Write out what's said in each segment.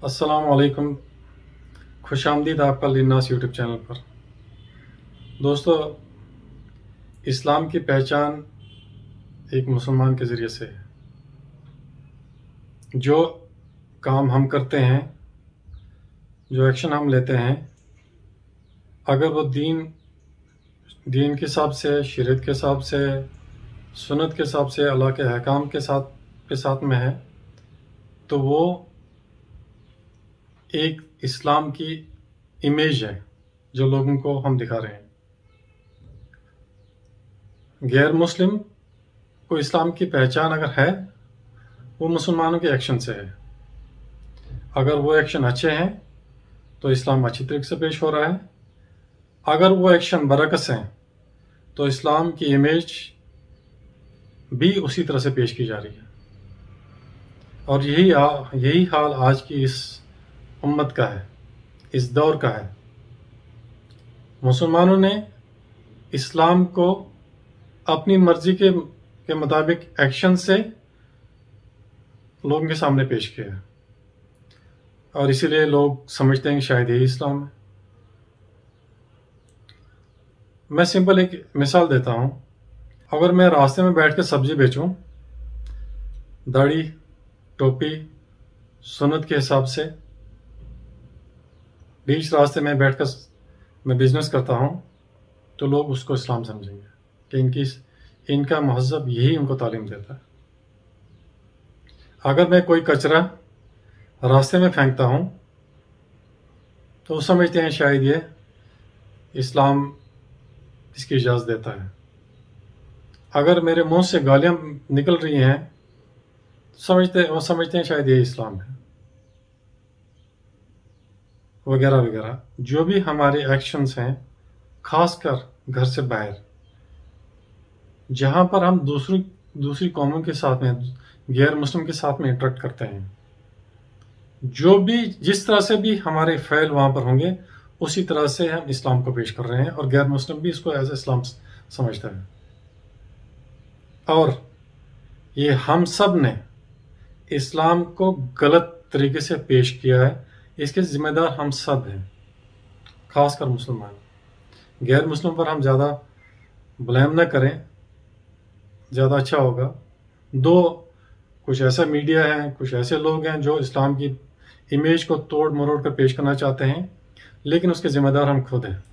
अस्सलाम वालेकुम। खुशामदीद आपका लिन्नास यूट्यूब चैनल पर। दोस्तों, इस्लाम की पहचान एक मुसलमान के ज़रिए से है। जो काम हम करते हैं, जो एक्शन हम लेते हैं, अगर वो दीन के हिसाब से, शरीयत के हिसाब से, सुन्नत के हिसाब से, अल्लाह के अहकाम के साथ में है, तो वो एक इस्लाम की इमेज है जो लोगों को हम दिखा रहे हैं। गैर मुस्लिम को इस्लाम की पहचान अगर है, वो मुसलमानों के एक्शन से है। अगर वो एक्शन अच्छे हैं तो इस्लाम अच्छी तरीके से पेश हो रहा है। अगर वो एक्शन बरअक्स हैं तो इस्लाम की इमेज भी उसी तरह से पेश की जा रही है। और यही हाल आज की इस उम्मत का है, इस दौर का है। मुसलमानों ने इस्लाम को अपनी मर्जी के मुताबिक एक्शन से लोगों के सामने पेश किया है, और इसीलिए लोग समझते हैं कि शायद यही इस्लाम है। मैं सिंपल एक मिसाल देता हूँ। अगर मैं रास्ते में बैठ कर सब्जी बेचूं, दाढ़ी टोपी सुन्नत के हिसाब से, बीच रास्ते में बैठकर मैं बिजनेस करता हूँ, तो लोग उसको इस्लाम समझेंगे कि इनका महज़ब यही उनको तालीम देता है। अगर मैं कोई कचरा रास्ते में फेंकता हूँ तो वो समझते हैं शायद ये इस्लाम इसकी इजाज़त देता है। अगर मेरे मुंह से गालियाँ निकल रही हैं वो समझते हैं शायद ये इस्लाम है, वगैरह वगैरह। जो भी हमारे एक्शंस हैं, खासकर घर से बाहर, जहाँ पर हम दूसरी कौमों के साथ में, गैर मुस्लिम के साथ में इंटरेक्ट करते हैं, जो भी जिस तरह से भी हमारे फ़ैल वहाँ पर होंगे, उसी तरह से हम इस्लाम को पेश कर रहे हैं, और गैर मुस्लिम भी इसको एज इस्लाम समझता है। और ये हम सब ने इस्लाम को गलत तरीके से पेश किया है, इसके ज़िम्मेदार हम सब हैं, खासकर मुसलमान। गैर मुस्लिम पर हम ज़्यादा ब्लेम न करें, ज़्यादा अच्छा होगा। कुछ ऐसा मीडिया है, कुछ ऐसे लोग हैं जो इस्लाम की इमेज को तोड़ मरोड़ कर पेश करना चाहते हैं, लेकिन उसके ज़िम्मेदार हम खुद हैं।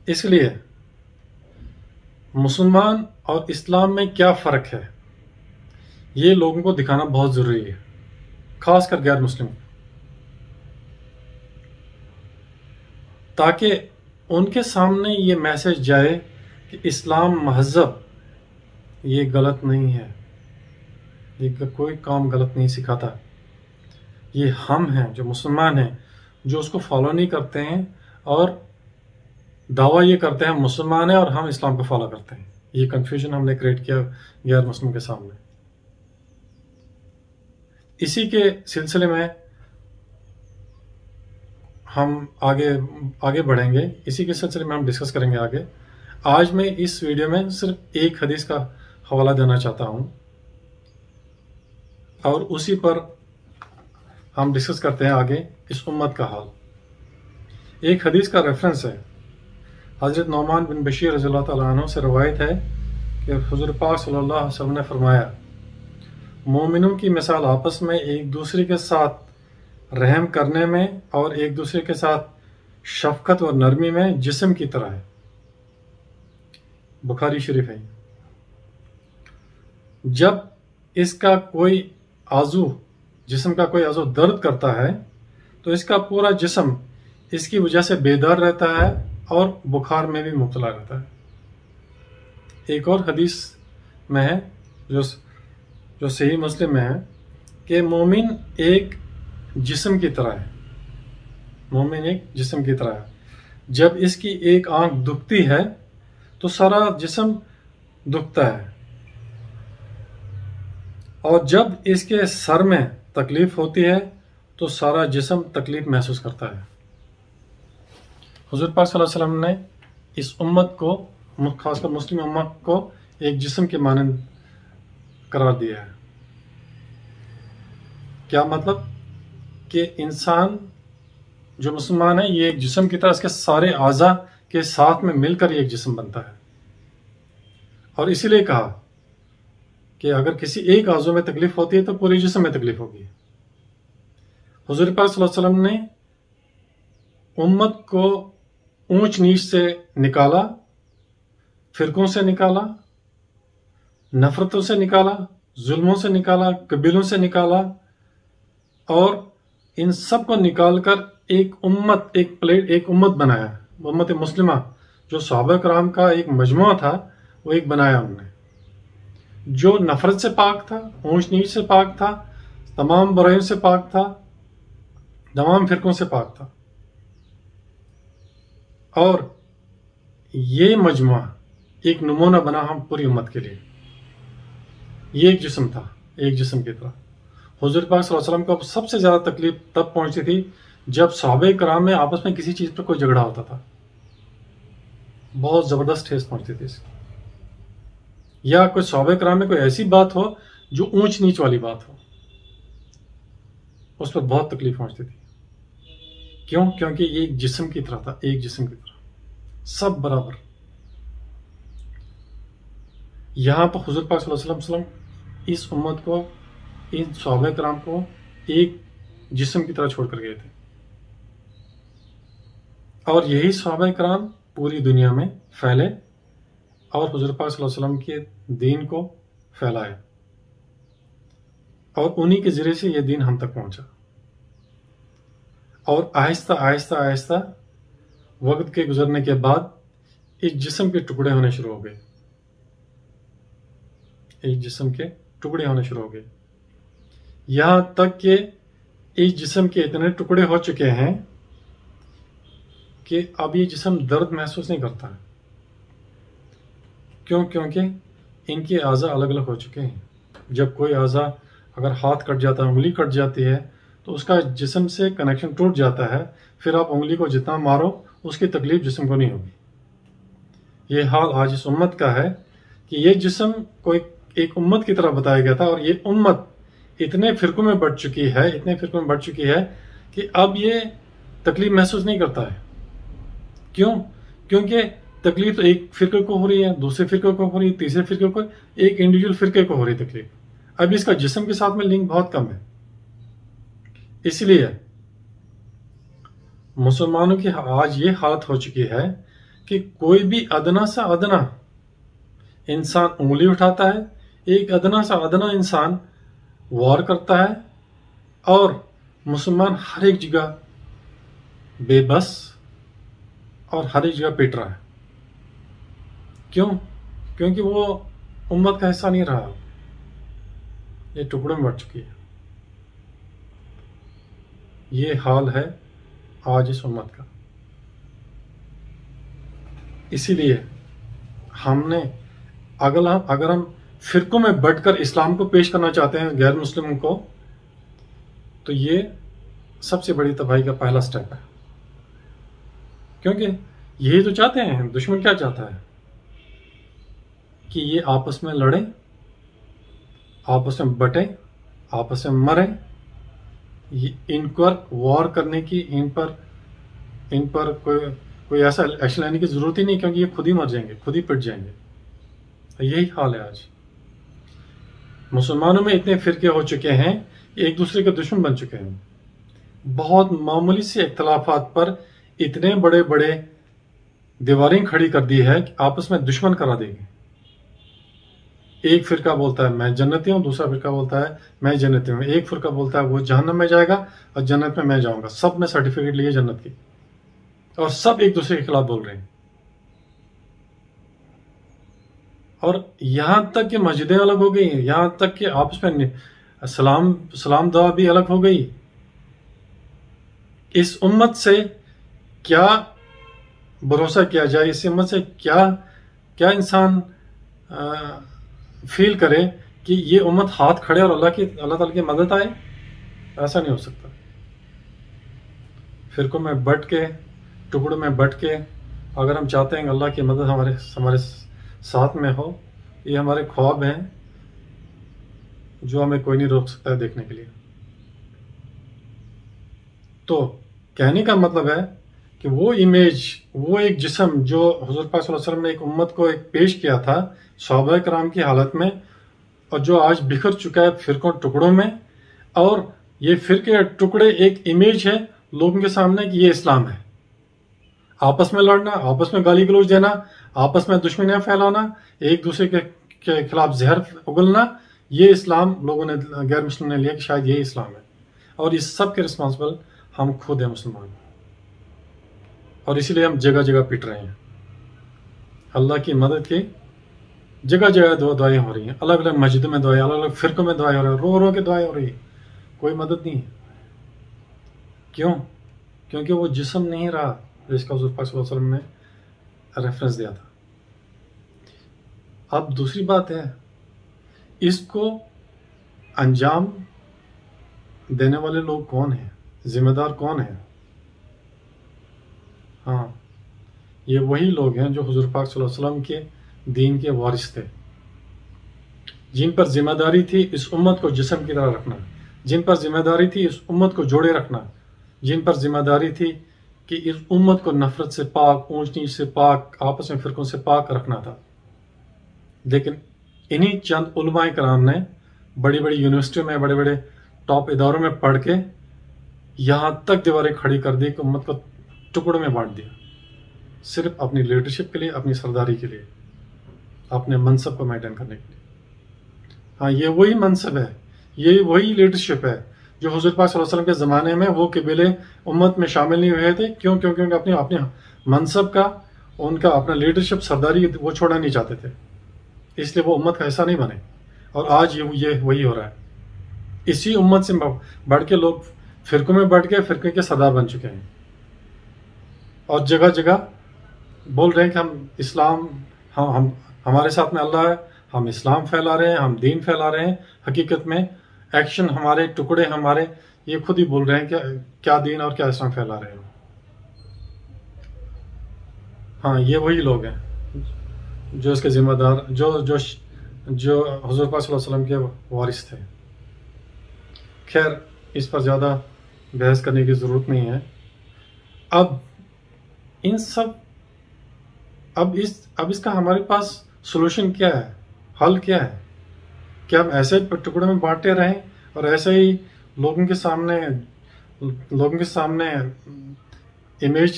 इसलिए मुसलमान और इस्लाम में क्या फ़र्क है, ये लोगों को दिखाना बहुत ज़रूरी है, खासकर गैर मुस्लिम, ताकि उनके सामने ये मैसेज जाए कि इस्लाम महज़ब ये गलत नहीं है, ये कोई काम गलत नहीं सिखाता। ये हम हैं जो मुसलमान हैं, जो उसको फॉलो नहीं करते हैं और दावा ये करते हैं हम मुसलमान हैं और हम इस्लाम को फॉलो करते हैं। ये कंफ्यूजन हमने क्रिएट किया गैर मुस्लिम के सामने। इसी के सिलसिले में हम आगे बढ़ेंगे, इसी के सिलसिले में हम डिस्कस करेंगे आगे। आज मैं इस वीडियो में सिर्फ एक हदीस का हवाला देना चाहता हूं, और उसी पर हम डिस्कस करते हैं आगे इस उम्मत का हाल। एक हदीस का रेफरेंस है, हज़रत नौमान बिन बशीर रज़ियल्लाहु तआला अन्हु से रवायत है कि हुज़ूर पाक सल्लल्लाहु अलैहि वसल्लम ने फरमाया, मोमिनों की मिसाल आपस में एक दूसरे के साथ रहम करने में और एक दूसरे के साथ शफकत और नरमी में जिस्म की तरह है। बुखारी शरीफ है। जब इसका कोई जिस्म का कोई आज़ू दर्द करता है तो इसका पूरा जिस्म इसकी वजह से बेदार रहता है और बुखार में भी मुब्तला रहता है। एक और हदीस में है जो सही मुस्लिम में है कि मोमिन एक जिस्म की तरह है। मोमिन एक जिस्म की तरह है। जब इसकी एक आंख दुखती है तो सारा जिस्म दुखता है, और जब इसके सर में तकलीफ होती है तो सारा जिस्म तकलीफ महसूस करता है। हुज़ूर पाक सल्लल्लाहु अलैहि वसल्लम ने इस उम्मत को, खासकर मुस्लिम उम्मत को, एक जिस्म के मानंद करार दिया है। क्या मतलब कि इंसान जो मुसलमान है, ये एक जिस्म की तरह इसके सारे आज़ा के साथ में मिलकर ये एक जिस्म बनता है। और इसीलिए कहा कि अगर किसी एक आज़ू में तकलीफ होती है तो पूरे जिस्म में तकलीफ होगी। हुज़ूर पाक सल्लल्लाहु अलैहि वसल्लम ने उम्मत को ऊंच नीच से निकाला, फिरकों से निकाला, नफरतों से निकाला, जुल्मों से निकाला, कबीलों से निकाला, और इन सब को निकालकर एक उम्मत, एक उम्मत बनाया। उम्मत मुस्लिमा जो सहाबा कराम का एक मजमुआ था, वो एक बनाया उन्होंने, जो नफरत से पाक था, ऊंच नीच से पाक था, तमाम बुराइयों से पाक था, तमाम फिरकों से पाक था। और ये मजमुआ एक नमूना बना हम पूरी उम्मत के लिए। ये एक जिस्म था, एक जिस्म की तरह। हुज़ूर पाक सल्लल्लाहु अलैहि वसल्लम को सबसे ज्यादा तकलीफ तब पहुंचती थी जब सहाबे कराम में आपस में किसी चीज पर कोई झगड़ा होता था। बहुत जबरदस्त ठेस पहुंचती थी इसकी, या कोई सहाबे कराम में कोई ऐसी बात हो जो ऊंच नीच वाली बात हो, उस पर बहुत तकलीफ पहुंचती थी। क्यों? क्योंकि ये एक जिस्म की तरह था, एक जिस्म की तरह, सब बराबर। यहां पर हुज़ूर पाक सल्लल्लाहु अलैहि वसल्लम इस उम्मत को, इन सहाबा कराम को एक जिस्म की तरह छोड़कर गए थे, और यही सहाबा कराम पूरी दुनिया में फैले और हुज़ूर पाक सल्लल्लाहु अलैहि वसल्लम के दीन को फैलाए, और उन्हीं के जरिए से यह दीन हम तक पहुंचा। और आहिस्ता आहिस्ता आहिस्ता वक्त के गुजरने के बाद इस जिस्म के टुकड़े होने शुरू हो गए, इस जिस्म के टुकड़े होने शुरू हो गए, यहां तक कि इस जिस्म के इतने टुकड़े हो चुके हैं कि अब ये जिस्म दर्द महसूस नहीं करता है। क्यों? क्योंकि इनके आज़ा अलग अलग हो चुके हैं। जब कोई आज़ा, अगर हाथ कट जाता है, उंगली कट जाती है, तो उसका जिस्म से कनेक्शन टूट जाता है। फिर आप उंगली को जितना मारो उसकी तकलीफ जिस्म को नहीं होगी। ये हाल आज इस उम्मत का है कि ये जिस्म को एक उम्मत की तरह बताया गया था, और ये उम्मत इतने फिरकों में बढ़ चुकी है, इतने फिरकों में बढ़ चुकी है कि अब ये तकलीफ महसूस नहीं करता है। क्यों? क्योंकि तकलीफ तो एक फिरके को हो रही है, दूसरे फिरके को हो रही है, तीसरे फिरके को, एक इंडिविजुअल फिरके को हो रही है तकलीफ। अब इसका जिस्म के साथ में लिंक बहुत कम है। इसलिए मुसलमानों की आज ये हालत हो चुकी है कि कोई भी अदना सा अदना इंसान उंगली उठाता है, एक अदना सा अदना इंसान वार करता है, और मुसलमान हर एक जगह बेबस और हर एक जगह पिट रहा है। क्यों? क्योंकि वो उम्मत का हिस्सा नहीं रहा, ये टुकड़ों में बढ़ चुकी है। ये हाल है आज इस उम्मत का। इसीलिए हमने अगर हम फिरकों में बढ़कर इस्लाम को पेश करना चाहते हैं गैर मुस्लिमों को, तो ये सबसे बड़ी तबाही का पहला स्टेप है। क्योंकि यही तो चाहते हैं, दुश्मन क्या चाहता है कि ये आपस में लड़े, आपस में बटे, आपस में मरे। इन पर वॉर करने की, इन पर कोई ऐसा एक्शन लेने की जरूरत ही नहीं, क्योंकि ये खुद ही मर जाएंगे, खुद ही पिट जाएंगे। यही हाल है आज। मुसलमानों में इतने फिरके हो चुके हैं कि एक दूसरे के दुश्मन बन चुके हैं। बहुत मामूली से इख्तलाफात पर इतने बड़े बड़े दीवारें खड़ी कर दी है कि आपस में दुश्मन करा देंगे। एक फिरका बोलता है मैं जन्नती हूं, दूसरा फिरका बोलता है मैं जन्नती हूं, एक फिरका बोलता है वो जहन्नम में जाएगा और जन्नत में मैं जाऊंगा। सब ने सर्टिफिकेट लिए जन्नत की, और सब एक दूसरे के खिलाफ बोल रहे हैं। और यहां तक कि मस्जिदें अलग हो गई, यहां तक कि आपस में सलाम दुआ भी अलग हो गई। इस उम्मत से क्या भरोसा किया जाए, इस उम्मत से क्या इंसान फील करे कि ये उम्मत हाथ खड़े और अल्लाह ताला की मदद आए? ऐसा नहीं हो सकता। फिरकों में बट के, टुकड़ों में बट के, अगर हम चाहते हैं कि अल्लाह की मदद हमारे साथ में हो, ये हमारे ख्वाब हैं जो हमें कोई नहीं रोक सकता है देखने के लिए। तो कहने का मतलब है कि वो इमेज, वो एक जिस्म जो हुजूर पाक सल्लल्लाहु अलैहि वसल्लम ने एक उम्मत को एक पेश किया था सहाबा कराम की हालत में, और जो आज बिखर चुका है फिरकों टुकड़ों में, और ये फिरके टुकड़े एक इमेज है लोगों के सामने कि ये इस्लाम है। आपस में लड़ना, आपस में गाली गलौज देना, आपस में दुश्मनियां फैलाना, एक दूसरे के खिलाफ जहर उगलना, ये इस्लाम लोगों ने, गैर मुस्लिम ने लिया कि शायद ये इस्लाम है। और इस सब के रिस्पॉन्सिबल हम खुद हैं मुसलमान, और इसीलिए हम जगह जगह पिट रहे हैं। अल्लाह की मदद की जगह जगह दुआएं हो रही हैं, अलग अलग मस्जिदों में दुआएं, अलग अलग फिरकों में दुआएं हो रही है, रो रो के दुआएं हो रही है, कोई मदद नहीं है। क्यों? क्योंकि वो जिस्म नहीं रहा जिसका हुजूर पाक सल्लल्लाहु अलैहि वसल्लम ने रेफरेंस दिया था। अब दूसरी बात है, इसको अंजाम देने वाले लोग कौन हैं, जिम्मेदार कौन है? हाँ, ये वही लोग हैं जो हुजूर पाक सल्लल्लाहु अलैहि वसल्लम के दीन के वारिस थे, जिन पर जिम्मेदारी थी इस उम्मत को जिस्म की तरह रखना, जिन पर जिम्मेदारी थी इस उम्मत को जोड़े रखना, जिन पर जिम्मेदारी थी कि इस उम्मत को नफरत से पाक, ऊंच नीच से पाक, आपस में फिरकों से पाक रखना था। लेकिन इन्हीं चंद उलमाए कराम ने बड़ी बड़ी यूनिवर्सिटियों में, बड़े बड़े टॉप इदारों में पढ़ के यहां तक दीवारें खड़ी कर दी कि उम्मत को टुकड़ों में बांट दिया, सिर्फ अपनी लीडरशिप के लिए, अपनी सरदारी के लिए, अपने मनसब को मेंटेन करने के लिए। हाँ, ये वही मनसब है, ये वही लीडरशिप है जो हुजूर पाक सल्लल्लाहु अलैहि वसल्लम के ज़माने में वो कबीले उम्मत में शामिल नहीं हुए थे। क्यों? क्योंकि अपने अपने मनसब का, उनका अपना लीडरशिप, सरदारी वो छोड़ना नहीं चाहते थे, इसलिए वो उम्मत का हिस्सा नहीं बने। और आज ये वही हो रहा है। इसी उम्मत से बढ़ के लोग फिरकों में बढ़ के फिरके के सरदार बन चुके हैं, और जगह जगह बोल रहे हैं कि हम इस्लाम, हम हमारे साथ में अल्लाह है, हम इस्लाम फैला रहे हैं, हम दीन फैला रहे हैं। हकीकत में एक्शन हमारे, टुकड़े हमारे, ये खुद ही बोल रहे हैं कि क्या दीन और क्या इस्लाम फैला रहे हैं। हाँ, ये वही लोग हैं जो इसके जिम्मेदार, जो जो जो हुजूर पाक सल्लल्लाहु अलैहि वसल्लम के वारिस थे। खैर, इस पर ज़्यादा बहस करने की ज़रूरत नहीं है। अब इन सब, अब इसका हमारे पास सोल्यूशन क्या है, हल क्या है? क्या हम ऐसे टुकड़ों में बांटे रहें और ऐसे ही लोगों के सामने इमेज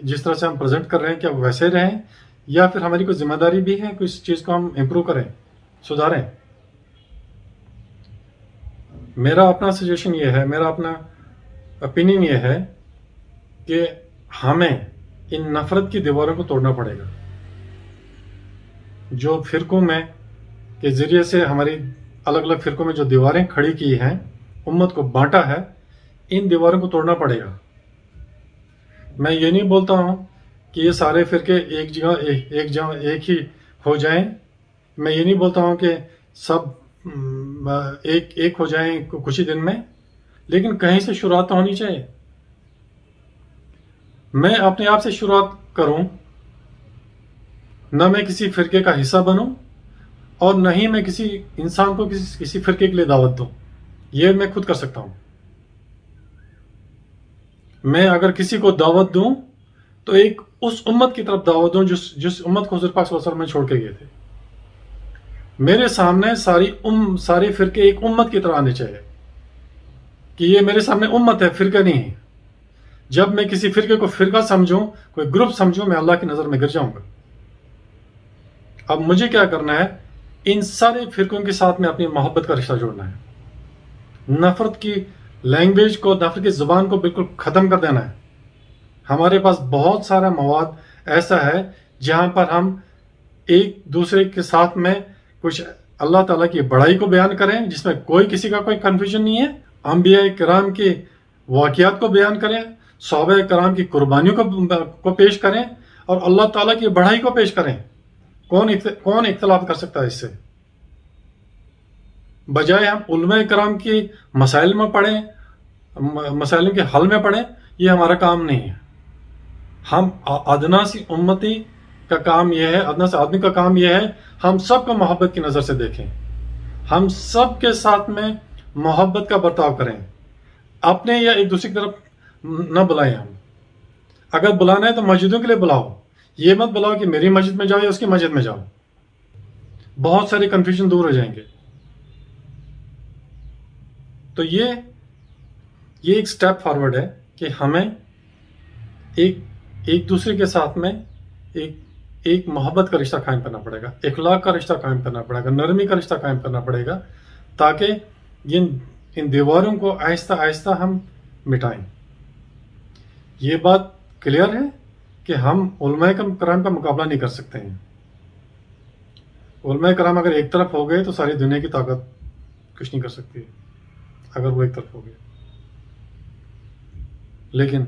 जिस तरह से हम प्रेजेंट कर रहे हैं क्या वैसे रहें, या फिर हमारी कोई जिम्मेदारी भी है कि इस चीज़ को हम इम्प्रूव करें, सुधारें? मेरा अपना सजेशन ये है, मेरा अपना ओपिनियन ये है कि हमें इन नफरत की दीवारों को तोड़ना पड़ेगा। जो फिरकों में के जरिए से हमारी अलग अलग फिरकों में जो दीवारें खड़ी की हैं, उम्मत को बांटा है, इन दीवारों को तोड़ना पड़ेगा। मैं ये नहीं बोलता हूं कि ये सारे फिरके एक ही हो जाएं। मैं ये नहीं बोलता हूं कि सब एक हो जाएं कुछ ही दिन में, लेकिन कहीं से शुरुआत तो होनी चाहिए। मैं अपने आप से शुरुआत करूं, न मैं किसी फिरके का हिस्सा बनूं और न ही मैं किसी इंसान को किसी फिरके के लिए दावत दूं। ये मैं खुद कर सकता हूं। मैं अगर किसी को दावत दूं तो एक उस उम्मत की तरफ दावत दूं जिस उम्मत को हुजूर पाक सल्लल्लाहु अलैहि वसल्लम में छोड़ के गए थे। मेरे सामने सारे फिरके एक उम्मत की तरह आने चाहिए कि ये मेरे सामने उम्मत है, फिरका नहीं है। जब मैं किसी फिरके को फिरका समझूं, कोई ग्रुप समझूं, मैं अल्लाह की नजर में गिर जाऊंगा। अब मुझे क्या करना है? इन सारे फिरकों के साथ में अपनी मोहब्बत का रिश्ता जोड़ना है। नफरत की लैंग्वेज को, नफरत की जुबान को बिल्कुल खत्म कर देना है। हमारे पास बहुत सारा मवाद ऐसा है जहां पर हम एक दूसरे के साथ में कुछ अल्लाह ताला की बड़ाई को बयान करें, जिसमें किसी का कोई कंफ्यूजन नहीं है। अंबिया कराम के वाकयात को बयान करें, सहाबा कराम की कुर्बानियों को पेश करें और अल्लाह ताला की बढ़ाई को पेश करें। कौन इख्तलाफ कर सकता है इससे? बजाय हम उलमा कराम की मसाइल में पढ़ें, मसाइलों के हल में पढ़ें, ये हमारा काम नहीं है। हम अदना सी उम्मती का काम यह है, अदना से आदमी का काम यह है, हम सबको मोहब्बत की नजर से देखें, हम सब के साथ में मोहब्बत का बर्ताव करें। अपने या एक दूसरे की तरफ न बुलाएं हम। अगर बुलाना है तो मस्जिदों के लिए बुलाओ, ये मत बुलाओ कि मेरी मस्जिद में जाओ या उसकी मस्जिद में जाओ। बहुत सारे कंफ्यूजन दूर हो जाएंगे। तो ये एक स्टेप फॉरवर्ड है कि हमें एक दूसरे के साथ में एक मोहब्बत का रिश्ता कायम करना पड़ेगा, इखलाक का रिश्ता कायम करना पड़ेगा, नरमी का रिश्ता कायम करना पड़ेगा, ताकि इन दीवारों को आहिस्ता आहिस्ता हम मिटाएं। ये बात क्लियर है कि हम उलमाए कराम का मुकाबला नहीं कर सकते हैं। उलमाए कराम अगर एक तरफ हो गए तो सारी दुनिया की ताकत कुछ नहीं कर सकती है, अगर वो एक तरफ हो गए। लेकिन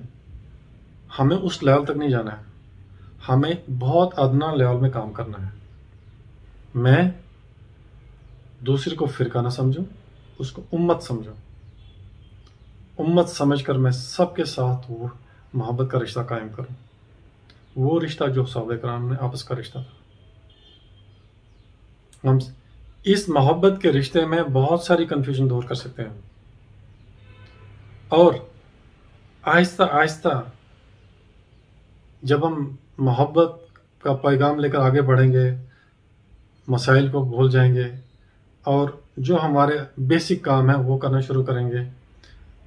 हमें उस लेवल तक नहीं जाना है, हमें बहुत अदना लेवल में काम करना है। मैं दूसरे को फिरका ना समझूं, उसको उम्मत समझूं। उम्मत समझकर मैं सबके साथ वो मोहब्बत का रिश्ता कायम करूं, वो रिश्ता जो सहाबा कराम में आपस का रिश्ता था। हम इस मोहब्बत के रिश्ते में बहुत सारी कंफ्यूजन दूर कर सकते हैं, और आहिस्ता आहिस्ता जब हम मोहब्बत का पैगाम लेकर आगे बढ़ेंगे, मसाइल को भूल जाएंगे और जो हमारे बेसिक काम है वो करना शुरू करेंगे,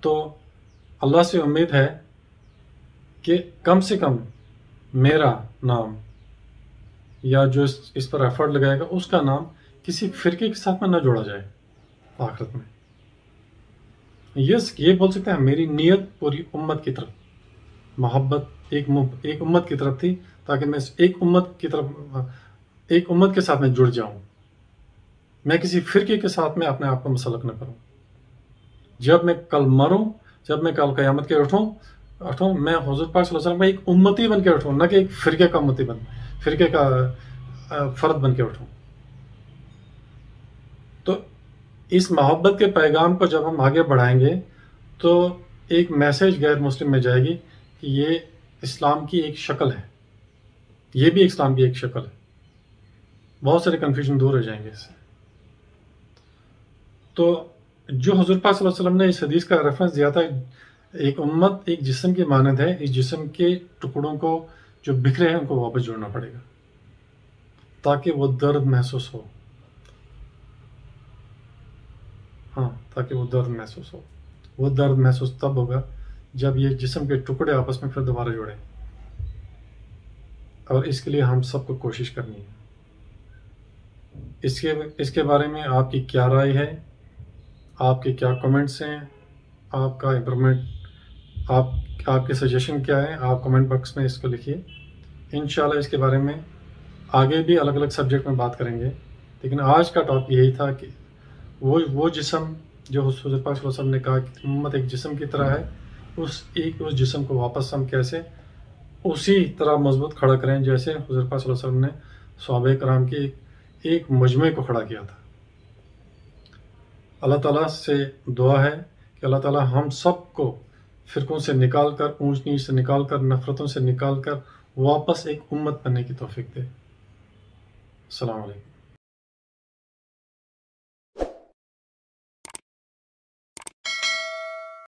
तो अल्लाह से उम्मीद है कि कम से कम मेरा नाम या जो इस पर एफर्ट लगाएगा उसका नाम किसी फिरके के साथ में न जोड़ा जाए आखिरत में। ये बोल सकते हैं मेरी नीयत पूरी उम्मत की तरफ, मोहब्बत एक उम्मत की तरफ थी, ताकि मैं एक उम्मत के साथ में जुड़ जाऊं। मैं किसी फिरके के साथ में अपने आप को मुसल्लक न करूं। जब मैं कल मरूं, जब मैं कल क़यामत के उठूं, मैं हुज़ूर पाक सल्लल्लाहु अलैहि वसल्लम का एक उम्मती बन के उठूं, न कि एक फिरके का फिरके का फर्द बन के उठूं। तो इस मोहब्बत के पैगाम को जब हम आगे बढ़ाएंगे तो एक मैसेज गैर मुस्लिम में जाएगी कि ये इस्लाम की एक शक्ल है, ये भी इस्लाम की एक शक्ल है। बहुत सारे कन्फ्यूजन दूर हो जाएंगे इससे। तो जो हुज़ूर पाक सल्लल्लाहु अलैहि वसल्लम ने इस हदीस का रेफरेंस दिया था, एक उम्मत एक जिस्म की मानद है, इस जिस्म के टुकड़ों को जो बिखरे हैं उनको वापस जोड़ना पड़ेगा ताकि वो दर्द महसूस हो। हाँ, ताकि वो दर्द महसूस हो। वो दर्द महसूस तब होगा जब ये जिस्म के टुकड़े आपस में फिर दोबारा जुड़े, और इसके लिए हम सबको कोशिश करनी है। इसके बारे में आपकी क्या राय है, आपके क्या कमेंट्स हैं, आपका इम्प्रूवमेंट, आपके सजेशन क्या है, आप कमेंट बॉक्स में इसको लिखिए। इंशाल्लाह इसके बारे में आगे भी अलग अलग सब्जेक्ट में बात करेंगे, लेकिन आज का टॉपिक यही था कि वो जिस्म जो हुज़ूर पाक सल्लल्लाहु अलैहि वसल्लम ने कहा कि उम्मत एक जिस्म की तरह है, उस जिस्म को वापस हम कैसे उसी तरह मजबूत खड़ा करें जैसे हुज़ूर पाक सल्लल्लाहु अलैहि वसल्लम ने सहाबा कराम के एक मजमे को खड़ा किया था। अल्लाह ताला से दुआ है कि अल्लाह ताला हम सबको फ़िरकों से निकाल कर, ऊंच नीच से निकाल कर, नफ़रतों से निकाल कर वापस एक उम्मत बनने की तौफीक दे। अस्सलाम वालेकुम।